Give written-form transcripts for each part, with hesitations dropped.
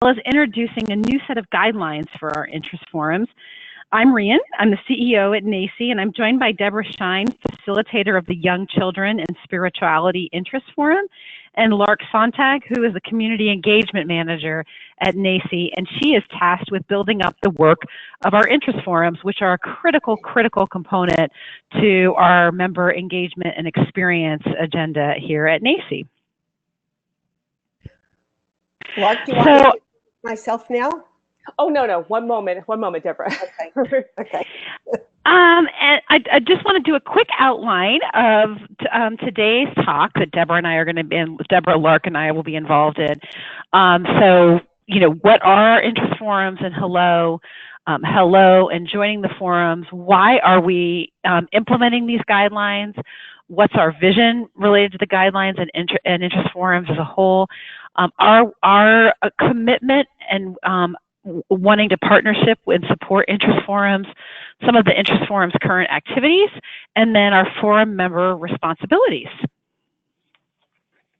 as introducing a new set of guidelines for our interest forums. I'm Rian. I'm the CEO at NAEYC, and I'm joined by Deborah Shine, facilitator of the Young Children and Spirituality Interest Forum, and Lark Sontag, who is the Community Engagement Manager at NAEYC, and she is tasked with building up the work of our interest forums, which are a critical component to our member engagement and experience agenda here at NAEYC. Lark, do you want me to myself now? Oh, no. One moment, Deborah. Okay. Okay. And I just want to do a quick outline of today's talk that Deborah and I are going to be in, Deborah, Lark, and I will be involved in. So, what are interest forums, and hello, and joining the forums. Why are we implementing these guidelines? What's our vision related to the guidelines and interest forums as a whole? Our commitment and wanting to partnership and support interest forums, some of the interest forums' current activities, and then our forum member responsibilities.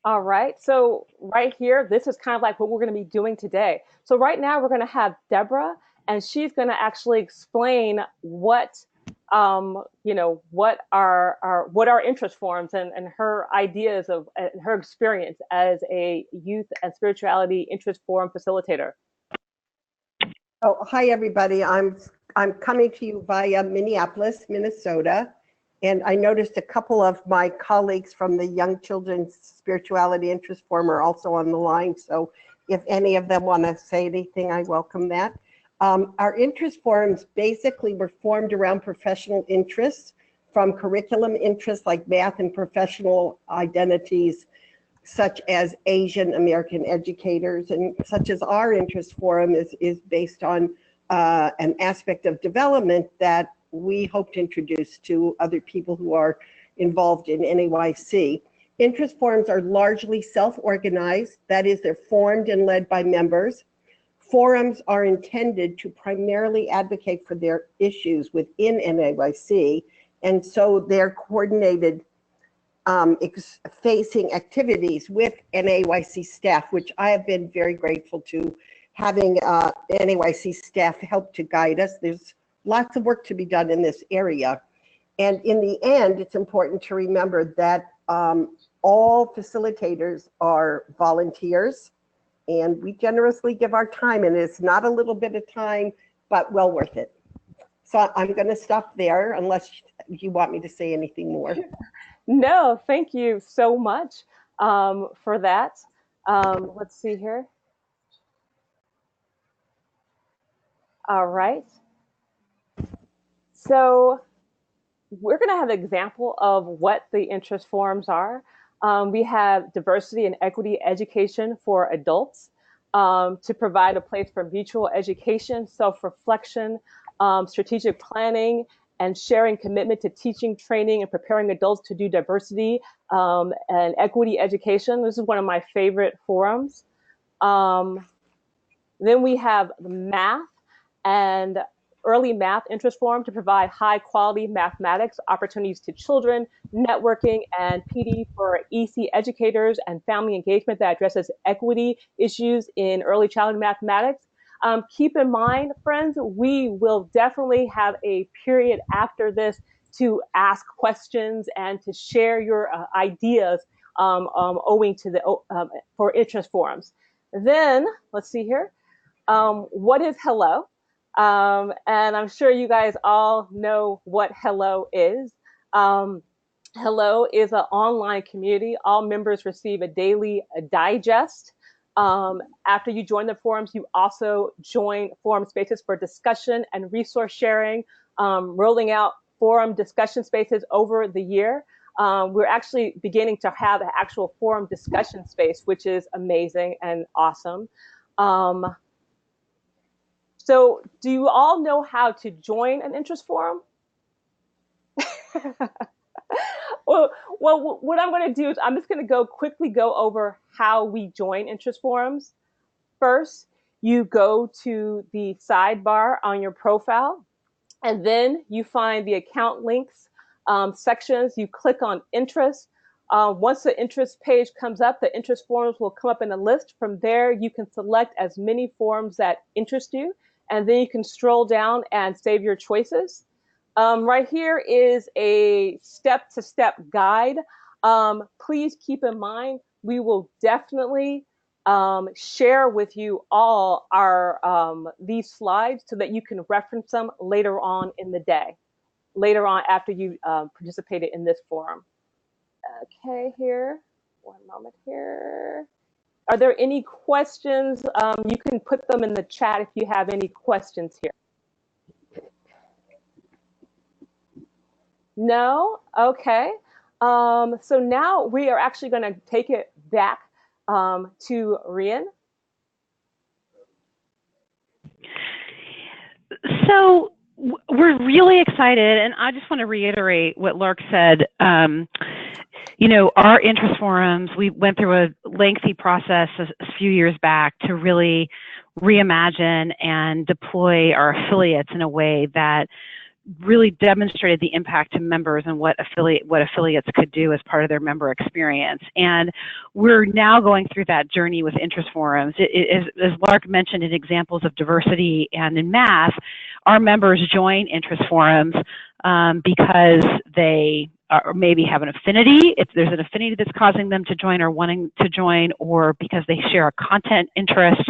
All right, so right here, this is kind of like what we're going to be doing today. So right now, we're going to have Deborah, and she's going to actually explain what what our interest forums and her ideas of and her experience as a youth and spirituality interest forum facilitator. Oh, hi everybody. I'm coming to you via Minneapolis, Minnesota, and I noticed a couple of my colleagues from the Young Children's Spirituality Interest Forum are also on the line. So if any of them want to say anything, I welcome that. Our interest forums basically were formed around professional interests, from curriculum interests like math and professional identities, such as Asian American educators, and such as our interest forum is based on an aspect of development that we hope to introduce to other people who are involved in NAEYC. Interest forums are largely self-organized, that is, they're formed and led by members. Forums are intended to primarily advocate for their issues within NAEYC, and so they're coordinated facing activities with NAEYC staff, which I have been very grateful to having NAEYC staff help to guide us. There's lots of work to be done in this area. And in the end, it's important to remember that all facilitators are volunteers, and we generously give our time, and it's not a little bit of time, but well worth it. So I'm going to stop there unless you want me to say anything more. No, thank you so much for that. Let's see here. All right. So we're going to have an example of what the interest forums are. We have diversity and equity education for adults to provide a place for mutual education, self-reflection, strategic planning, and sharing commitment to teaching, training, and preparing adults to do diversity and equity education. This is one of my favorite forums. Then we have math and early math interest forum to provide high quality mathematics opportunities to children, networking, and PD for EC educators and family engagement that addresses equity issues in early childhood mathematics. Keep in mind, friends, we will definitely have a period after this to ask questions and to share your ideas owing to the for interest forums. Then, let's see here. What is hello? And I'm sure you guys all know what hello is. Hello is an online community. All members receive a daily digest. After you join the forums, you also join forum spaces for discussion and resource sharing, rolling out forum discussion spaces over the year. We're actually beginning to have an actual forum discussion space, which is amazing and awesome. So do you all know how to join an interest forum? Well, what I'm going to do is I'm just going to quickly go over how we join interest forums. First, you go to the sidebar on your profile, and then you find the account links sections. You click on interest. Once the interest page comes up, the interest forums will come up in a list. From there, you can select as many forums that interest you, and then you can scroll down and save your choices. Right here is a step-to-step guide. Please keep in mind, we will definitely share with you all our these slides so that you can reference them later on in the day, later on after you participated in this forum. Okay, here, one moment here. Are there any questions? You can put them in the chat if you have any questions here. No? Okay. So now we are actually going to take it back to Rian. So we're really excited, and I just want to reiterate what Lark said. You know, our interest forums, we went through a lengthy process a few years back to really reimagine and deploy our affiliates in a way that really demonstrated the impact to members and what affiliates could do as part of their member experience. And we're now going through that journey with interest forums. As Lark mentioned, in examples of diversity and in math, our members join interest forums because they maybe have an affinity, if there's an affinity that's causing them to join or wanting to join, or because they share a content interest.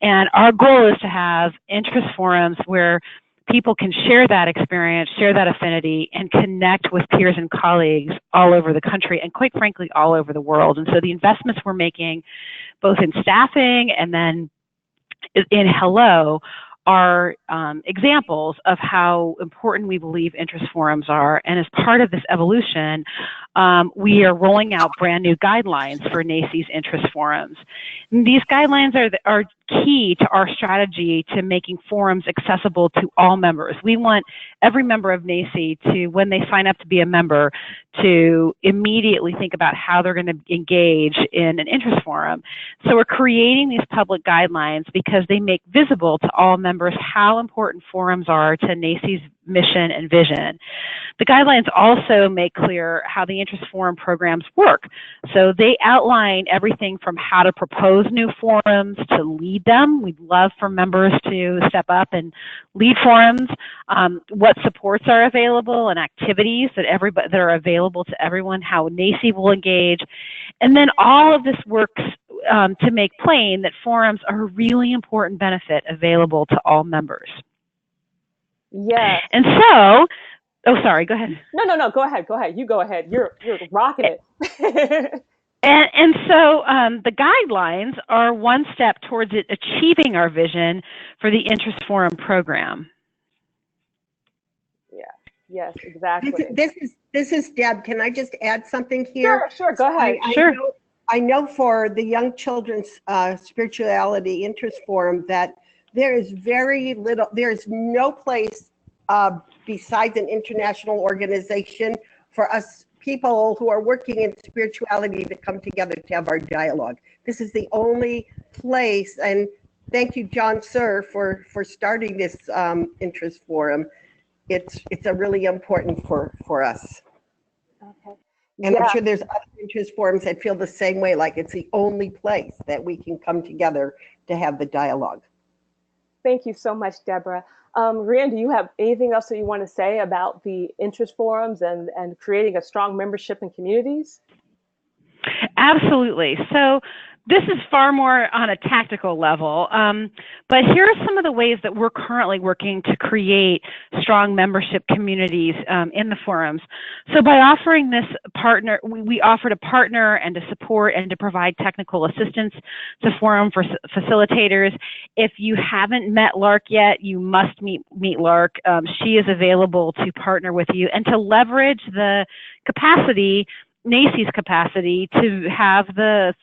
And our goal is to have interest forums where people can share that experience, share that affinity, and connect with peers and colleagues all over the country and, quite frankly, all over the world. And so the investments we're making, both in staffing and then in Hello, are examples of how important we believe interest forums are. And as part of this evolution, we are rolling out brand new guidelines for NAEYC's interest forums. And these guidelines are key to our strategy to making forums accessible to all members. We want every member of NAEYC to, when they sign up to be a member, to immediately think about how they're going to engage in an interest forum. So we're creating these public guidelines because they make visible to all members how important forums are to NAEYC's mission and vision. The guidelines also make clear how the interest forum programs work. So they outline everything from how to propose new forums to lead them. We'd love for members to step up and lead forums, what supports are available and activities that are available to everyone, how NAEYC will engage. And then all of this works to make plain that forums are a really important benefit available to all members. Yes. And so, oh, sorry, go ahead. No, go ahead. You go ahead. You're rocking it. And so the guidelines are one step towards achieving our vision for the Interest Forum program. Yeah. Yes, exactly. This is Deb. Can I just add something here? Sure. Go ahead. I know for the Young Children's Spirituality Interest Forum that there is very little, there is no place besides an international organization for us people who are working in spirituality to come together to have our dialogue. This is the only place, and thank you, John Sir, for starting this interest forum. It's a really important for us. Okay. And I'm sure there's other interest forums that feel the same way, like it's the only place that we can come together to have the dialogue. Thank you so much, Deborah. Rian, do you have anything else that you want to say about the interest forums and creating a strong membership in communities? Absolutely. So this is far more on a tactical level, but here are some of the ways that we're currently working to create strong membership communities in the forums. So by offering this partner, we offer to partner and to support and to provide technical assistance to forum for facilitators. If you haven't met Lark yet, you must meet Lark. She is available to partner with you and to leverage the capacity, NAEYC's capacity to have the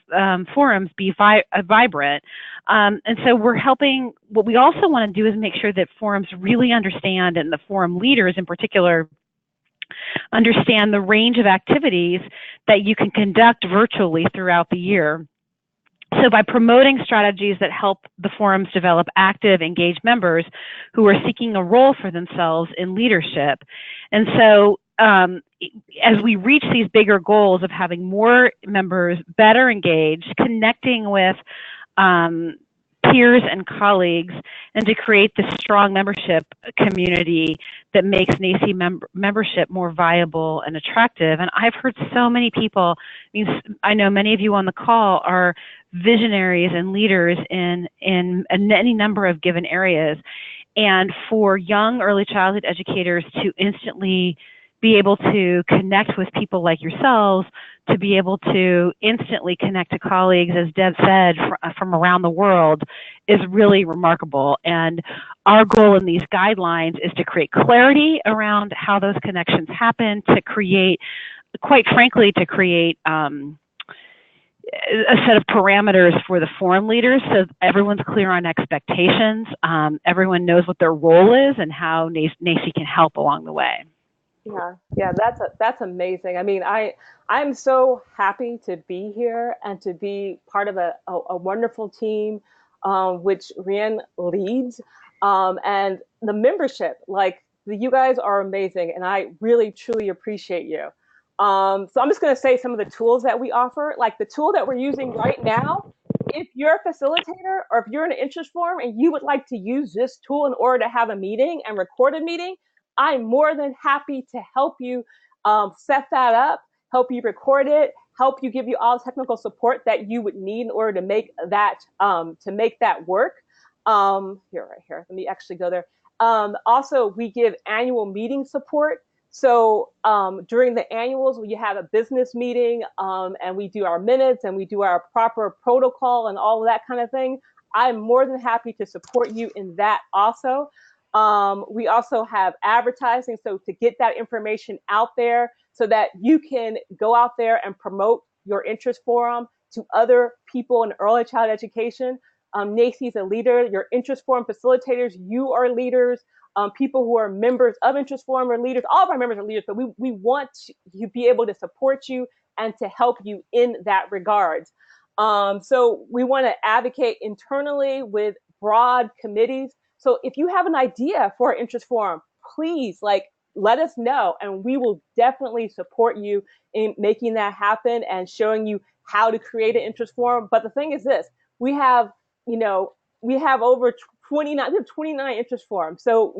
forums be vibrant. And so we're helping, what we also want to do is make sure that forums really understand, and the forum leaders in particular, understand the range of activities that you can conduct virtually throughout the year. So by promoting strategies that help the forums develop active, engaged members who are seeking a role for themselves in leadership. And so as we reach these bigger goals of having more members better engaged, connecting with peers and colleagues, and to create this strong membership community that makes NAEYC membership more viable and attractive. And I've heard so many people, I know many of you on the call are visionaries and leaders in any number of given areas. And for young early childhood educators to instantly be able to connect with people like yourselves, to be able to instantly connect to colleagues, as Deb said, from around the world, is really remarkable. And our goal in these guidelines is to create clarity around how those connections happen, to create, quite frankly, to create a set of parameters for the forum leaders so everyone's clear on expectations, everyone knows what their role is and how NAEYC can help along the way. Yeah, that's amazing. I mean, I'm so happy to be here and to be part of a wonderful team, which Rhian leads, and the membership. Like, you guys are amazing, and I really truly appreciate you. So I'm just going to say some of the tools that we offer. Like the tool that we're using right now, if you're a facilitator or if you're in an interest forum and you would like to use this tool in order to have a meeting and record a meeting, I'm more than happy to help you set that up, help you record it, help you give you all the technical support that you would need in order to make that work. Here, right here. Let me actually go there. Also, we give annual meeting support. So during the annuals, you have a business meeting and we do our minutes and we do our proper protocol and all of that kind of thing. I'm more than happy to support you in that also. We also have advertising, so to get that information out there so that you can go out there and promote your interest forum to other people in early childhood education. NAEYC is a leader. Your interest forum facilitators, you are leaders. People who are members of interest forum are leaders. All of our members are leaders, but we want to be able to support you and to help you in that regards. So we want to advocate internally with broad committees. So if you have an idea for an interest forum, please let us know, and we will definitely support you in making that happen and showing you how to create an interest forum. But the thing is this, we have over 29 interest forums. So,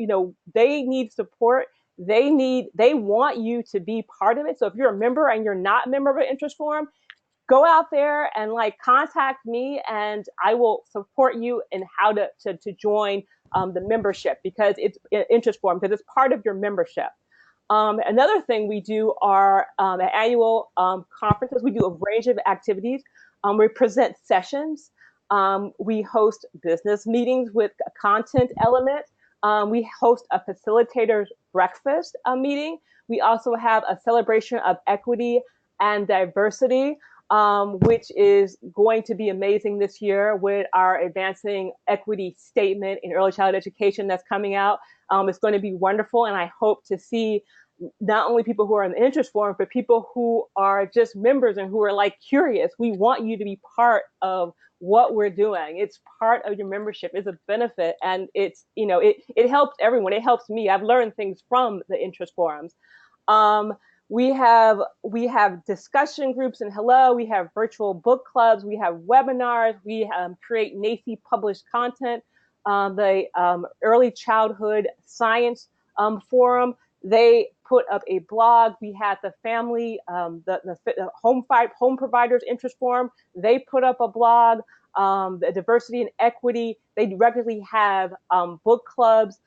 they need support. They want you to be part of it. So if you're a member and you're not a member of an interest forum, go out there and contact me and I will support you in how to join the membership, because it's interest forum, because it's part of your membership. Another thing we do are at annual conferences. We do a range of activities. We present sessions. We host business meetings with a content element. We host a facilitator's breakfast meeting. We also have a celebration of equity and diversity, which is going to be amazing this year with our advancing equity statement in early childhood education that's coming out. It's going to be wonderful, and I hope to see not only people who are in the interest forum, but people who are just members and who are curious. We want you to be part of what we're doing. It's part of your membership. It's a benefit, and it's it helps everyone. It helps me. I've learned things from the interest forums. We have discussion groups and Hello. We have virtual book clubs. We have webinars. We create NAEYC published content. The Early Childhood Science Forum, they put up a blog. We had the family, the home providers interest forum. They put up a blog. The diversity and equity, they regularly have book clubs.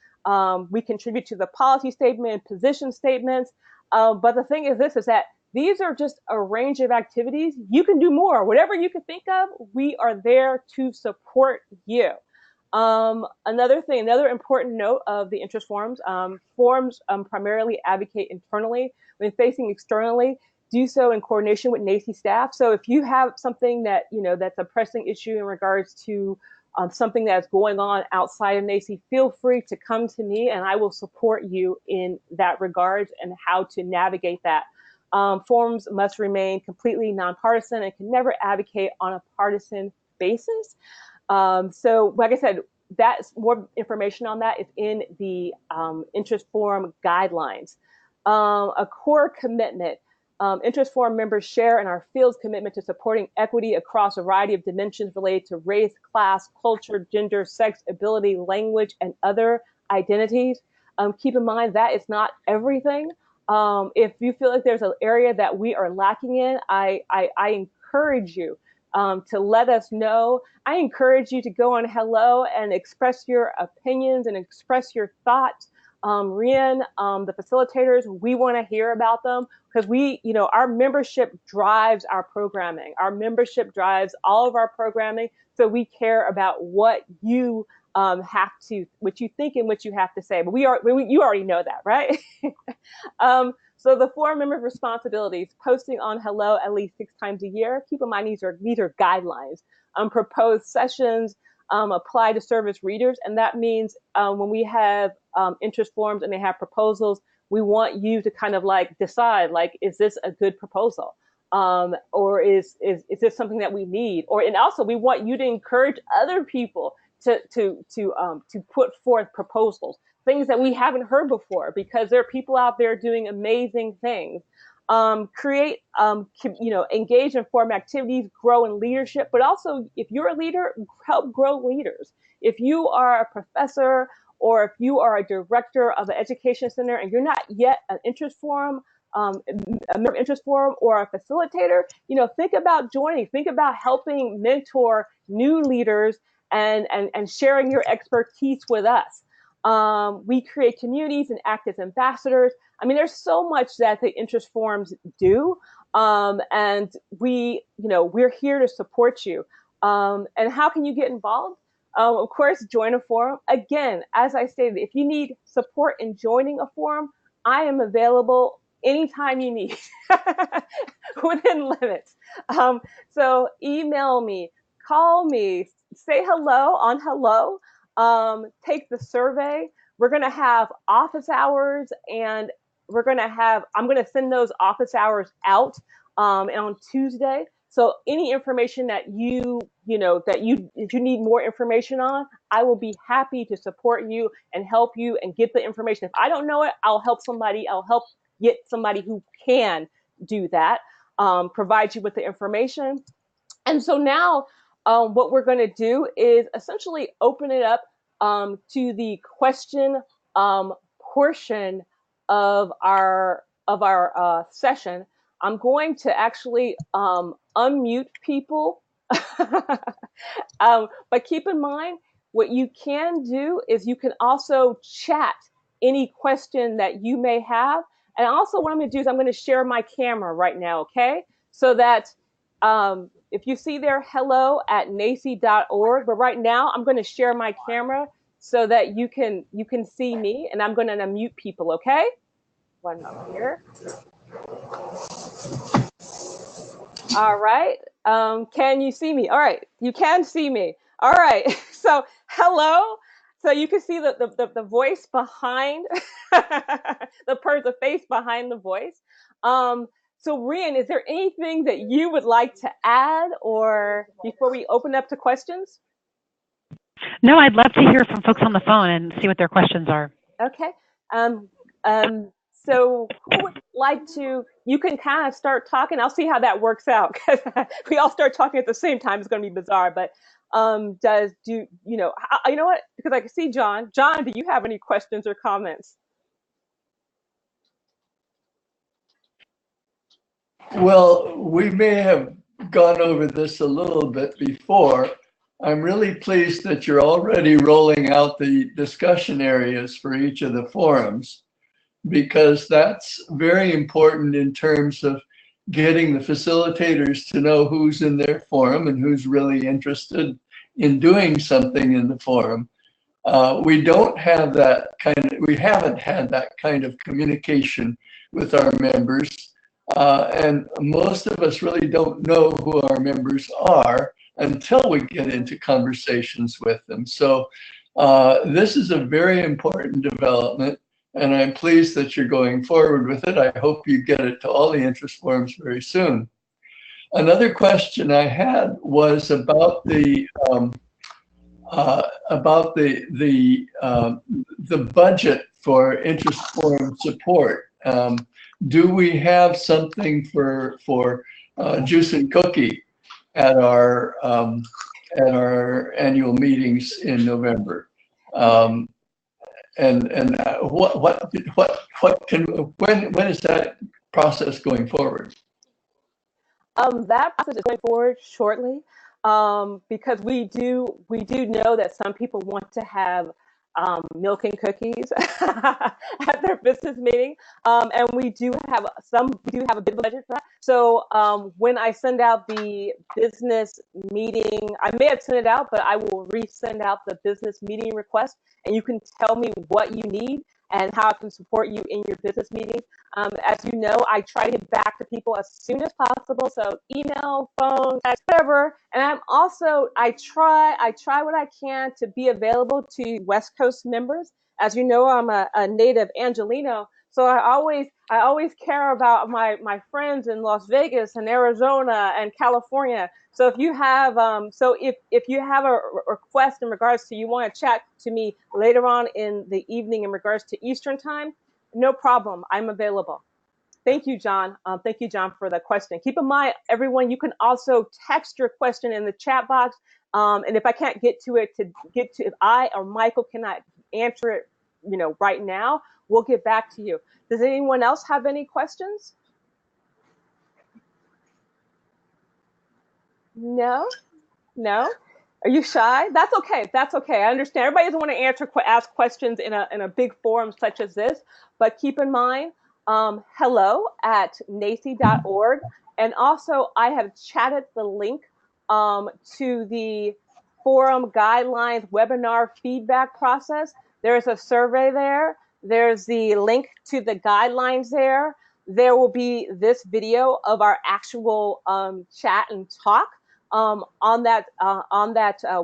We contribute to the policy statement and position statements. But the thing is this, is that these are just a range of activities. You can do more. Whatever you can think of, we are there to support you. Another important note of the interest forums, forums primarily advocate internally. When facing externally, do so in coordination with NAEYC staff. So if you have something that, that's a pressing issue in regards to something that's going on outside of NAEYC, feel free to come to me and I will support you in that regards and how to navigate that. Forums must remain completely nonpartisan and can never advocate on a partisan basis. So like I said, that's more information on that is in the interest forum guidelines. A core commitment. Interest Forum members share in our field's commitment to supporting equity across a variety of dimensions related to race, class, culture, gender, sex, ability, language, and other identities. Keep in mind that it's not everything. If you feel like there's an area that we are lacking in, I encourage you to let us know. I encourage you to go on Hello and express your opinions and express your thoughts. Rian, the facilitators, we want to hear about them because our membership drives our programming. Our membership drives all of our programming. So we care about what you what you think and what you have to say. But you already know that, right? So the forum member responsibilities, posting on Hello at least 6 times a year. Keep in mind, these are guidelines. Proposed sessions, apply to service readers. And that means when we have interest forms and they have proposals, we want you to kind of like decide, like, is this a good proposal? Or is this something that we need? And also we want you to encourage other people to put forth proposals, things that we haven't heard before, because there are people out there doing amazing things. Create, engage in forum activities, grow in leadership, but also if you're a leader, help grow leaders. If you are a professor or if you are a director of an education center and you're not yet an interest forum, a member of interest forum or a facilitator, think about joining, think about helping mentor new leaders and sharing your expertise with us. We create communities and act as ambassadors. I mean, there's so much that the interest forums do, and we're here to support you. And how can you get involved? Of course, join a forum. Again, as I stated, if you need support in joining a forum, I am available anytime you need, within limits. So email me, call me, say hello on Hello, take the survey. We're going to have office hours, and I'm going to send those office hours out on Tuesday. So any information that if you need more information on, I will be happy to support you and help you and get the information. If I don't know it, I'll help somebody. I'll help get somebody who can do that, provide you with the information. And so now what we're going to do is essentially open it up to the question portion of our session. I'm going to actually unmute people, but keep in mind, what you can do is you can also chat any question that you may have. And also what I'm going to do is I'm going to share my camera right now, okay? So that if you see there, hello@naeyc.org, but right now I'm going to share my camera so that you can see me, and I'm going to unmute people, okay? One moment here. All right. Can you see me? All right. You can see me. All right. So hello. So you can see the voice behind the face behind the voice. So Rian, is there anything that you would like to add, or before we open up to questions? No, I'd love to hear from folks on the phone and see what their questions are. Okay. So who would like to, you can kind of start talking. I'll see how that works out, because we all start talking at the same time. It's going to be bizarre, but you know what? Because I can see John. John, do you have any questions or comments? Well, we may have gone over this a little bit before. I'm really pleased that you're already rolling out the discussion areas for each of the forums, because that's very important in terms of getting the facilitators to know who's in their forum and who's really interested in doing something in the forum. We haven't had that kind of communication with our members. And most of us really don't know who our members are until we get into conversations with them. So this is a very important development, and I'm pleased that you're going forward with it. I hope you get it to all the interest forums very soon. Another question I had was about the budget for interest forum support. Do we have something for juice and cookie at our annual meetings in November? When is that process going forward? That process is going forward shortly, because we do know that some people want to have milk and cookies at their business meeting, and we do have a bit of a budget for that. So when I send out the business meeting, I may have sent it out, but I will resend out the business meeting request, and you can tell me what you need and how I can support you in your business meeting. As you know, I try to get back to people as soon as possible. So email, phone, text, whatever. And I try what I can to be available to West Coast members. As you know, I'm a native Angelino. So I always care about my friends in Las Vegas and Arizona and California. So if you have if you have a request in regards to you want to chat to me later on in the evening in regards to Eastern time, no problem. I'm available. Thank you, John. Thank you, John, for the question. Keep in mind, everyone, you can also text your question in the chat box. And if I can't get to it, if I or Michael cannot answer it, right now, we'll get back to you. Does anyone else have any questions? No? Are you shy? That's okay. I understand. Everybody doesn't want to ask questions in a big forum such as this, but keep in mind, hello@NAEYC.org. And also, I have chatted the link to the forum guidelines webinar feedback process. There's a survey there. There's the link to the guidelines there. There will be this video of our actual chat and talk on that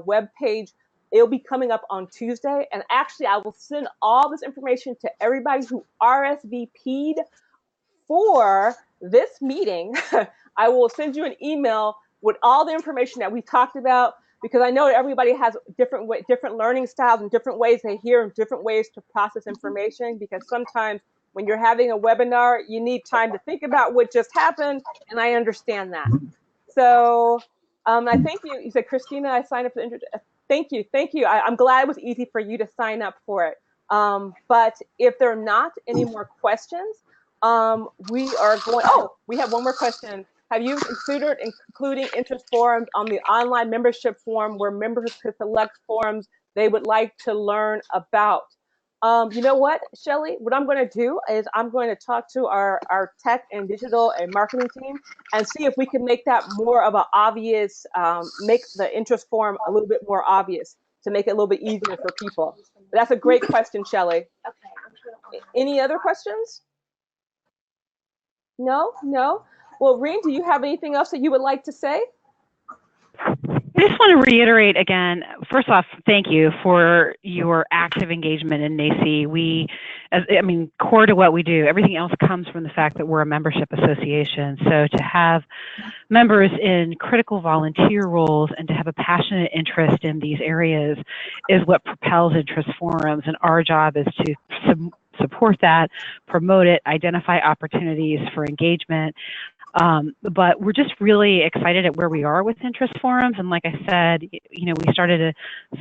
web page. It'll be coming up on Tuesday. And actually, I will send all this information to everybody who RSVP'd for this meeting. I will send you an email with all the information that we talked about, because I know everybody has different learning styles and different ways they hear and different ways to process information, because sometimes when you're having a webinar, you need time to think about what just happened, and I understand that. So I thank you. You said, Christina, I signed up for the Thank you. I'm glad it was easy for you to sign up for it. But if there are not any more questions, we are going, we have one more question. Have you considered including interest forums on the online membership forum where members could select forums they would like to learn about? You know what, Shelly? What I'm going to do is I'm going to talk to our tech and digital and marketing team and see if we can make that more of an obvious, make the interest forum a little bit more obvious to make it a little bit easier for people. But that's a great question, Shelly. Okay. Any other questions? No? Well, Reen, do you have anything else that you would like to say? I just want to reiterate again, first off, thank you for your active engagement in NAEYC. Core to what we do, everything else comes from the fact that we're a membership association. So to have members in critical volunteer roles and to have a passionate interest in these areas is what propels interest forums. And our job is to support that, promote it, identify opportunities for engagement. But we're just really excited at where we are with interest forums. And like I said, we started a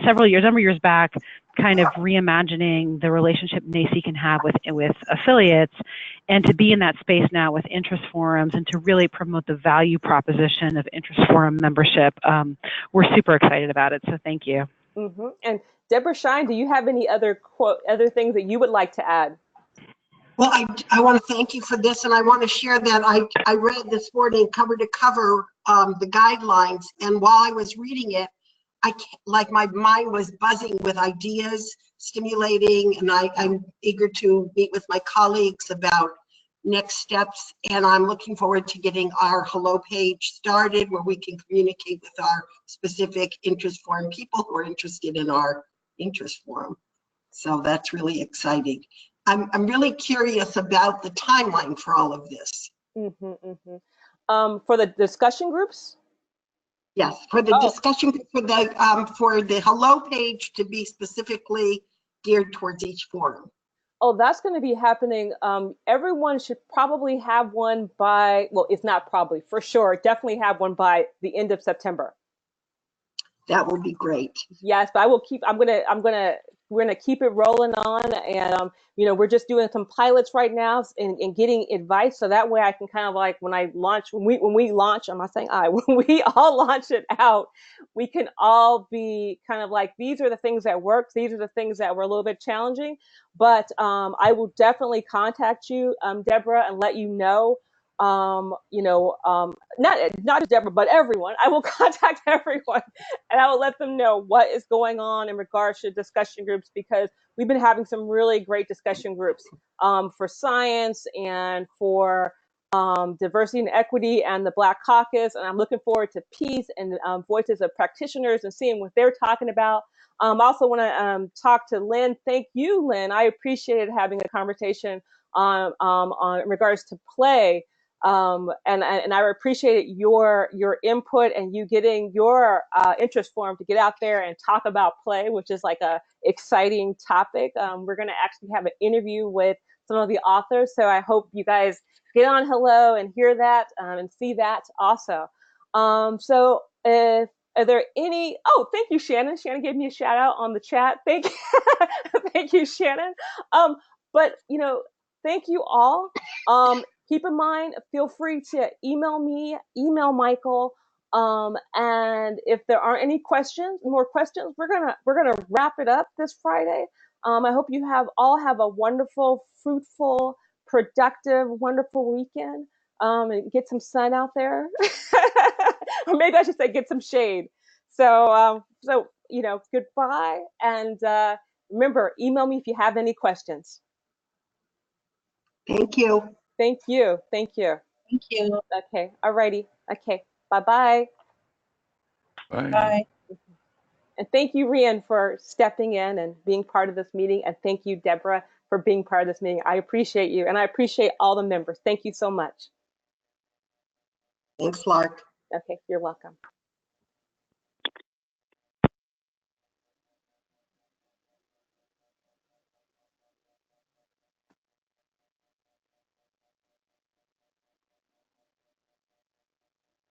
number of years back, kind of reimagining the relationship NAEYC can have with affiliates, and to be in that space now with interest forums and to really promote the value proposition of interest forum membership. We're super excited about it. So thank you. Mm-hmm. And Deborah Shine, do you have any other things that you would like to add? Well, I want to thank you for this, and I want to share that I read this morning cover to cover the guidelines, and while I was reading it, my mind was buzzing with ideas, stimulating, and I'm eager to meet with my colleagues about next steps, and I'm looking forward to getting our Hello page started where we can communicate with our specific interest forum people who are interested in our interest forum. So that's really exciting. I'm really curious about the timeline for all of this. For the discussion groups? Yes, for the discussion, for the Hello page to be specifically geared towards each forum. Oh, that's going to be happening. Everyone should probably have one by, well, it's not probably, for sure, definitely have one by the end of September. That would be great. Yes, but I will keep, we're gonna keep it rolling on, and you know, we're just doing some pilots right now and getting advice, so that way I can kind of like when we launch, I'm not saying when we all launch it out, we can all be kind of like, these are the things that work, these are the things that were a little bit challenging, but I will definitely contact you, Deborah, and let you know. Not just Deborah, but everyone. I will contact everyone, and I will let them know what is going on in regards to discussion groups, because we've been having some really great discussion groups for science and for diversity and equity and the Black Caucus, and I'm looking forward to peace and voices of practitioners and seeing what they're talking about. I also want to talk to Lynn. Thank you, Lynn. I appreciated having a conversation on in regards to play. And I appreciate your input and you getting your interest form to get out there and talk about play, which is like a exciting topic. We're going to actually have an interview with some of the authors, so I hope you guys get on Hello and hear that and see that also. So if are there any? Oh, thank you, Shannon. Shannon gave me a shout out on the chat. Thank you, thank you, Shannon. But you know, thank you all. Keep in mind, feel free to email me, email Michael, and if there aren't any more questions, we're gonna wrap it up this Friday. I hope you all have a wonderful, fruitful, productive, wonderful weekend, and get some sun out there, or maybe I should say get some shade. So you know, goodbye, and remember, email me if you have any questions. Thank you. Thank you. Thank you. Thank you. Okay. Alrighty. Okay. Bye-bye. Bye. Bye. And thank you, Rian, for stepping in and being part of this meeting. And thank you, Deborah, for being part of this meeting. I appreciate you. And I appreciate all the members. Thank you so much. Thanks, Lark. Okay. You're welcome.